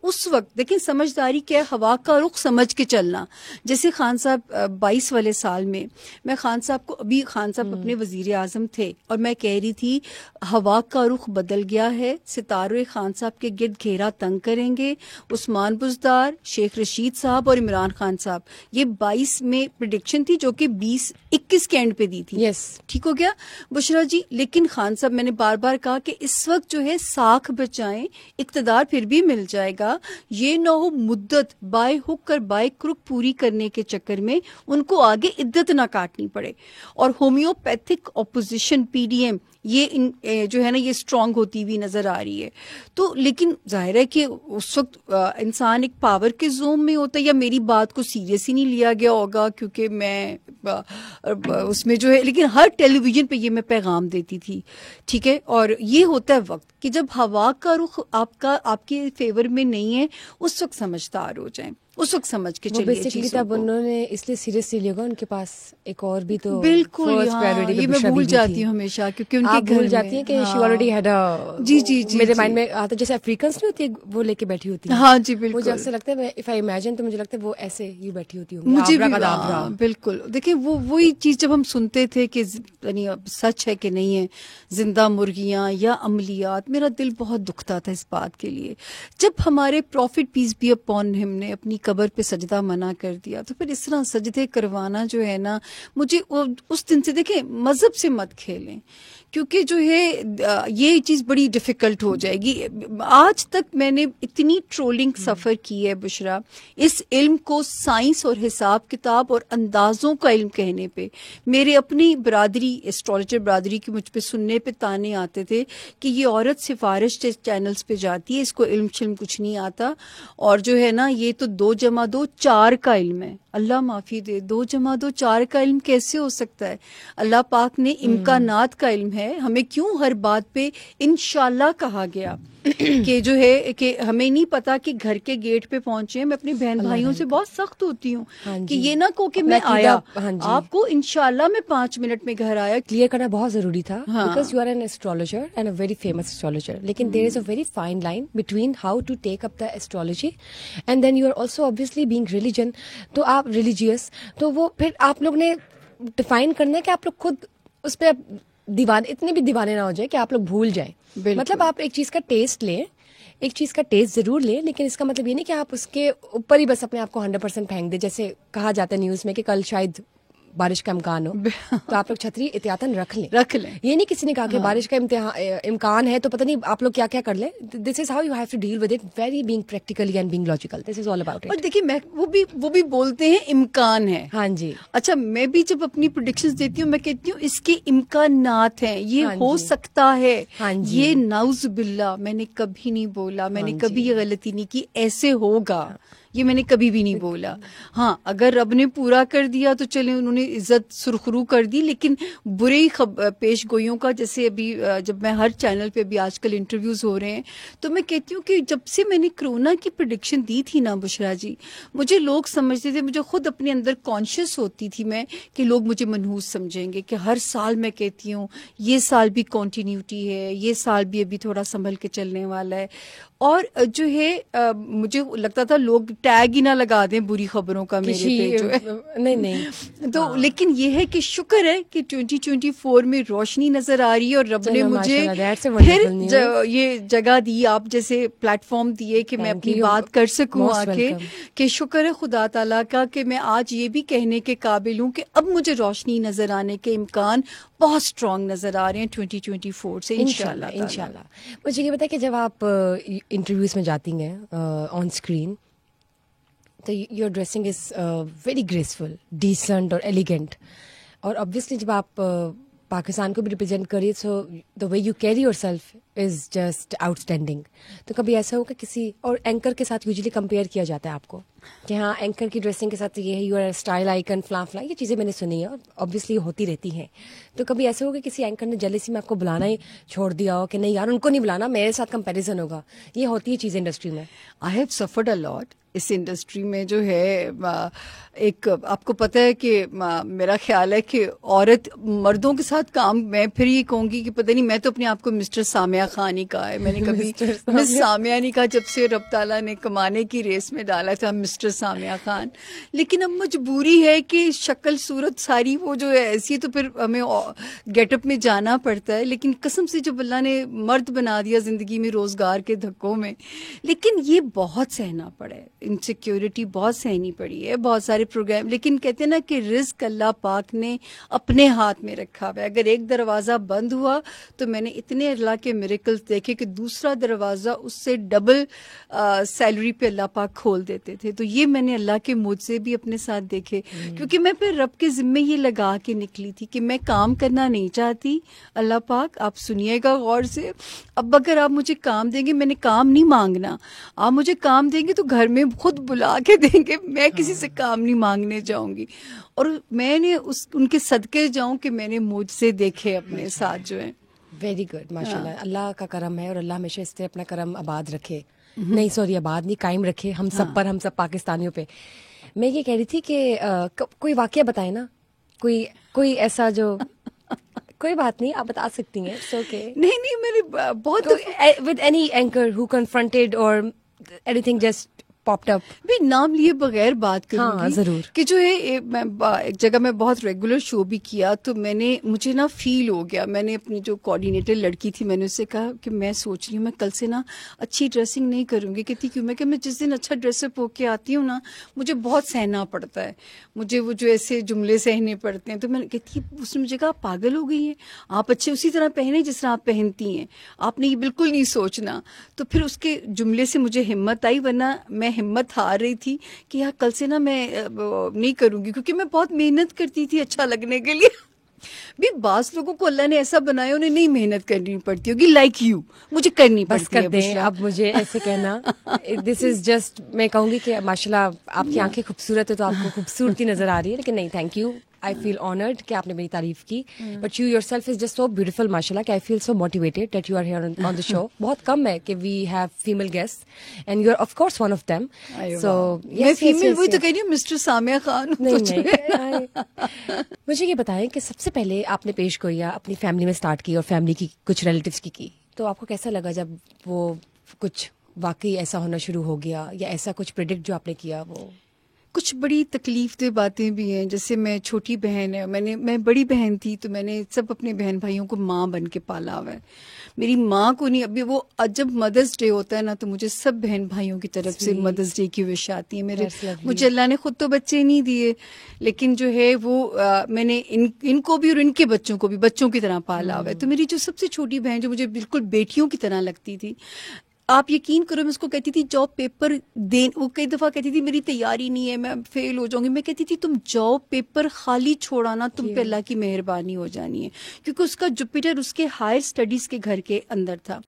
اس وقت دیکھیں سمجھداری کیا ہے, ہوا کا رخ سمجھ کے چلنا. جیسے خان صاحب 22 والے سال میں خان صاحب کو, ابھی خان صاحب اپنے وزیر اعظم تھے اور میں کہہ رہی تھی ہوا کا رخ بدل گیا ہے, ستارے خان صاحب کے گرد گھیرا تنگ کریں گے, عثمان بزدار, شیخ رشید صاحب اور عمران خان صاحب. یہ 22 میں پریڈکشن تھی جو کہ 20-21 کے اینڈ پہ دی تھی. ٹھیک ہو گیا بشرا جی. لیکن خان صاحب میں نے بار بار کہا کہ اس وقت جو ہے ساکھ بچائیں, اقتدار پھر بھی مل جائے گا. یہ نہ ہو مدت بائے ہک اور بائے کرک پوری کرنے کے چکر میں ان کو آگے عدت نہ کاٹنی پڑے. اور homeopathic opposition P D M یہ جو ہے نا یہ اسٹرانگ ہوتی ہوئی نظر آ رہی ہے. تو لیکن ظاہر ہے کہ اس وقت انسان ایک پاور کے زوم میں ہوتا ہے, یا میری بات کو سیریس ہی نہیں لیا گیا ہوگا کیونکہ میں اس میں جو ہے, لیکن ہر ٹیلی ویژن پہ یہ میں پیغام دیتی تھی. ٹھیک ہے, اور یہ ہوتا ہے وقت کہ جب ہوا کا رخ آپ کے فیور میں نہیں ہے اس وقت سمجھدار ہو جائیں, اس وقت سمجھ کے چلیے. بیسیکلی تب انہوں نے اس لیے سیریسلی لیا, ان کے پاس ایک اور بھی تو بالکل یہ میں بھول جاتی ہوں ہمیشہ کیونکہ ان کے بھول جاتی ہیں کہ شی آلریڈی ہیڈ جی میرے مائنڈ میں آتا ہے جیسے افریقنس نہیں ہوتی ہے وہ لے کے بیٹھی ہوتی ہے. ہاں جی بالکل, مجھے اکثر لگتا ہے اف آئی امیجن تو مجھے لگتا ہے وہ ایسے ہی بیٹھی ہوتی ہوں. مجھے بالکل دیکھیں وہی چیز جب ہم سنتے تھے کہ یعنی سچ ہے کہ نہیں ہے, زندہ مرغیاں یا عملیات, میرا دل بہت دکھتا تھا اس بات کے لیے. جب ہمارے profit piece be upon him نے اپنی قبر پہ سجدہ منع کر دیا تو پھر اس طرح سجدے کروانا جو ہے نا, مجھے اس دن سے دیکھیں مذہب سے مت کھیلیں کیونکہ جو ہے یہ چیز بڑی ڈیفیکلٹ ہو جائے گی. آج تک میں نے اتنی ٹرولنگ سفر کی ہے بشرا, اس علم کو سائنس اور حساب کتاب اور اندازوں کا علم کہنے پہ. میرے اپنی برادری ایسٹرولوجر برادری کی مجھ پہ سننے پہ تانے آتے تھے کہ یہ عورت سفارش چینلز پہ جاتی ہے, اس کو علم شلم کچھ نہیں آتا, اور جو ہے نا یہ تو 2+2=4 کا علم ہے. اللہ معافی دے, 2+2=4 کا علم کیسے ہو سکتا ہے؟ اللہ پاک نے امکانات کا علم ہے. ہمیں کیوں ہر بات پہ انشاءاللہ کہا گیا کہ جو ہے کہ ہمیں نہیں پتا کہ گھر کے گیٹ پہ پہنچے. میں اپنی بہن بھائیوں سے بہت سخت ہوتی ہوں کہ یہ نہ کہو کہ میں آیا, آپ کو انشاءاللہ میں 5 منٹ میں گھر آیا. کلیئر کرنا بہت ضروری تھا because you are an astrologer and a very famous astrologer, لیکن there is a very fine line between how to take up the astrology and then you are also obviously being religion. تو آپ religious, تو وہ پھر آپ لوگ نے define کرنا ہے کہ آپ لوگ خود اس پہ اتنے بھی دیوانے نہ ہو جائے کہ آپ لوگ بھول جائیں. مطلب آپ ایک چیز کا ٹیسٹ لیں, ایک چیز کا ٹیسٹ ضرور لیں, لیکن اس کا مطلب یہ نہیں کہ آپ اس کے اوپر ہی بس اپنے آپ کو 100% پھینک دیں. جیسے کہا جاتا ہے نیوز میں کہ کل شاید بارش کا امکان ہو, تو آپ لوگ چھتری احتیاطاً رکھ لیں. یہ نہیں کسی نے کہا کہ بارش کا امکان ہے تو پتہ نہیں آپ لوگ کیا کیا کر لیں. This is how you have to deal with it, very being practically and being logical. This is all about it. اور دیکھیے وہ بھی بولتے ہیں امکان ہے. ہاں جی. اچھا میں بھی جب اپنی پریڈکشنز دیتی ہوں میں کہتی ہوں اس کے امکانات ہیں, یہ ہو سکتا ہے. یہ نعوذ باللہ میں نے کبھی نہیں بولا, میں نے کبھی یہ غلطی نہیں کی ایسے ہوگا, یہ میں نے کبھی بھی نہیں بولا. ہاں اگر رب نے پورا کر دیا تو چلیں, انہوں نے عزت سرخرو کر دی. لیکن برے پیش گوئیوں کا, جیسے ابھی جب میں ہر چینل پہ بھی آج کل انٹرویوز ہو رہے ہیں تو میں کہتی ہوں کہ جب سے میں نے کرونا کی پریڈکشن دی تھی نا بشرا جی, مجھے لوگ سمجھتے تھے, مجھے خود اپنے اندر کانشیس ہوتی تھی میں کہ لوگ مجھے منحوس سمجھیں گے, کہ ہر سال میں کہتی ہوں یہ سال بھی کنٹینیوٹی ہے, یہ سال بھی ابھی تھوڑا سنبھل کے چلنے والا ہے. اور جو ہے مجھے لگتا تھا لوگ ٹیگ ہی نہ لگا دیں بری خبروں کا میرے پہ جو ہے. نہیں تو لیکن یہ ہے کہ شکر ہے کہ 2024 میں روشنی نظر آ رہی ہے, اور رب نے مجھے پھر یہ جگہ دی, آپ جیسے پلیٹ فارم دیے کہ میں اپنی بات کر سکوں آ کے, کہ شکر ہے خدا تعالیٰ کا کہ میں آج یہ بھی کہنے کے قابل ہوں کہ اب مجھے روشنی نظر آنے کے امکان بہت اسٹرانگ نظر آ رہے ہیں 2024 سے انشاءاللہ. مجھے یہ بتائیں کہ جب آپ انٹرویوز میں جاتی ہیں آن اسکرین تو your dressing is very graceful, decent اور ایلیگنٹ, اور obviously جب آپ پاکستان کو بھی ریپرزینٹ کریے so the way you carry yourself is just outstanding. تو کبھی ایسا ہوگا کسی اور اینکر کے ساتھ یوزلی کمپیئر کیا جاتا ہے آپ کو کہ ہاں اینکر کی ڈریسنگ کے ساتھ یہ ہے, یو آر اسٹائل آئیکن فلاں فلاں, یہ چیزیں میں نے سنی ہیں اور obviously ہوتی رہتی ہیں. تو کبھی ایسا ہوگا کسی اینکر نے جیلسی میں آپ کو بلانا ہی چھوڑ دیا ہو کہ نہیں یار ان کو نہیں بلانا, میرے ساتھ کمپیریزن ہوگا, یہ ہوتی ہے چیزیں انڈسٹری میں. I have suffered a lot. اس انڈسٹری میں جو ہے ایک آپ کو پتہ ہے کہ میرا خیال ہے کہ عورت مردوں کے ساتھ کام، میں پھر یہ کہوں گی کہ پتہ نہیں، میں تو اپنے آپ کو مسٹر سامیہ خان ہی کہا ہے، میں نے کبھی مس سامیہ نہیں کہا، جب سے رب تعالیٰ نے کمانے کی ریس میں ڈالا تھا مسٹر سامیہ خان. لیکن اب مجبوری ہے کہ شکل صورت ساری وہ جو ہے ایسی ہے، تو پھر ہمیں گیٹ اپ میں جانا پڑتا ہے. لیکن قسم سے جب اللہ نے مرد بنا دیا زندگی میں روزگار کے دھکوں میں، لیکن یہ بہت سہنا پڑا ہے، انسیکیورٹی بہت سہنی پڑی ہے، بہت سارے پروگرام. لیکن کہتے ہیں نا کہ رزق اللہ پاک نے اپنے ہاتھ میں رکھا ہوا ہے. اگر ایک دروازہ بند ہوا تو میں نے اتنے اللہ کے میریکلز دیکھے کہ دوسرا دروازہ اس سے ڈبل سیلری پہ اللہ پاک کھول دیتے تھے. تو یہ میں نے اللہ کے معجزے بھی اپنے ساتھ دیکھے، کیونکہ میں پھر رب کے ذمے یہ لگا کے نکلی تھی کہ میں کام کرنا نہیں چاہتی. اللہ پاک آپ سنیے گا غور سے، اب اگر آپ مجھے کام دیں گے، میں نے کام نہیں مانگنا، آپ مجھے کام دیں گے تو گھر میں خود بلا کے دیں گے، میں کسی سے کام نہیں مانگنے جاؤں گی. اور میں نے ان کے صدقے جاؤں کہ میں نے معجزے دیکھے اپنے ساتھ جو ہیں. ویری گڈ، ماشاء اللہ. اللہ کا کرم ہے اور اللہ ہمیشہ اس سے اپنا کرم آباد رکھے، نہیں سوری آباد نہیں، قائم رکھے ہم سب پر، ہم سب پاکستانیوں پہ. میں یہ کہہ رہی تھی کہ کوئی واقعہ بتائیں نا، کوئی ایسا جو کوئی بات نہیں آپ بتا سکتی ہیں. نہیں میں نے بہت with any anchor who confronted اور اینی تھنگ جسٹ پاپڈ اپ. بھی نام لیے بغیر بات کروں گی ضرور کہ جو ہے میں ایک جگہ میں بہت ریگولر شو بھی کیا، تو مجھے نا فیل ہو گیا. میں نے اپنی جو کوآرڈینیٹر لڑکی تھی، میں نے اس سے کہا کہ میں سوچ رہی ہوں میں کل سے نا اچھی ڈریسنگ نہیں کروں گی. کہتی کیوں؟ میں جس دن اچھا ڈریس اپ ہو کے آتی ہوں نا، مجھے بہت سہنا پڑتا ہے، مجھے وہ جو ایسے جملے سہنے پڑتے ہیں. تو میں کہتی، اس نے مجھے کہا پاگل ہو گئی ہیں آپ، اچھے اسی طرح پہنے جس طرح آپ پہنتی ہیں، آپ نے یہ بالکل نہیں سوچنا. تو پھر اس کے جملے سے مجھے ہمت آئی، ورنہ میں ہمت ہار رہی تھی کہ یار کل سے نا میں نہیں کروں گی، کیونکہ میں بہت محنت کرتی تھی اچھا لگنے کے لیے. بھی بعض لوگوں کو اللہ نے ایسا بنایا انہیں نہیں محنت کرنی پڑتی ہوگی، لائک یو مجھے کرنی پڑتی ہے. بس کر دیں اب مجھے ایسے کہنا. دس از جسٹ، میں کہوں گی کہ ماشاءاللہ آپ کی آنکھیں خوبصورت ہے تو آپ کو خوبصورتی نظر آ رہی ہے، لیکن نہیں، thank you, I feel honoured کہ آپ نے میری تعریف کی. But you yourself is just so beautiful ماشاءاللہ کہ I feel so motivated that you are here on the show. بہت کم ہے کہ we have female guest and you are of course one of them. So میں female وہی تو کہہ رہی ہوں، مسٹر سامیہ خان. مجھے یہ بتائیں کہ سب سے پہلے آپ نے پیش گوئیاں اپنی فیملی میں اسٹارٹ کی اور فیملی کی کچھ ریلیٹیوز کی، تو آپ کو کیسا لگا جب وہ کچھ واقعی ایسا ہونا شروع ہو گیا، یا ایسا کچھ پریڈکٹ جو آپ نے کیا؟ وہ کچھ بڑی تکلیف دہ باتیں بھی ہیں. جیسے میں چھوٹی بہن ہے، میں بڑی بہن تھی، تو میں نے سب اپنے بہن بھائیوں کو ماں بن کے پالا ہوا ہے. میری ماں کو نہیں. ابھی وہ جب مدرس ڈے ہوتا ہے نا، تو مجھے سب بہن بھائیوں کی طرف سے مدرس ڈے کی وش آتی ہے. مجھے اللہ نے خود تو بچے نہیں دیے، لیکن جو ہے وہ میں نے ان کو بھی اور ان کے بچوں کو بھی بچوں کی طرح پالا ہوا ہے. تو میری جو سب سے چھوٹی بہن جو مجھے بالکل بیٹیوں کی طرح لگتی تھی، آپ یقین کرو میں اس کو کہتی تھی جاؤ پیپر دین. وہ کئی دفعہ کہتی تھی میری تیاری نہیں ہے، میں فیل ہو جاؤں گی. میں کہتی تھی تم جاؤ پیپر خالی چھوڑانا، تم پہ اللہ کی مہربانی ہو جانی ہے. کیونکہ اس کا جوپیٹر اس کے ہائر اسٹڈیز کے گھر کے اندر تھا.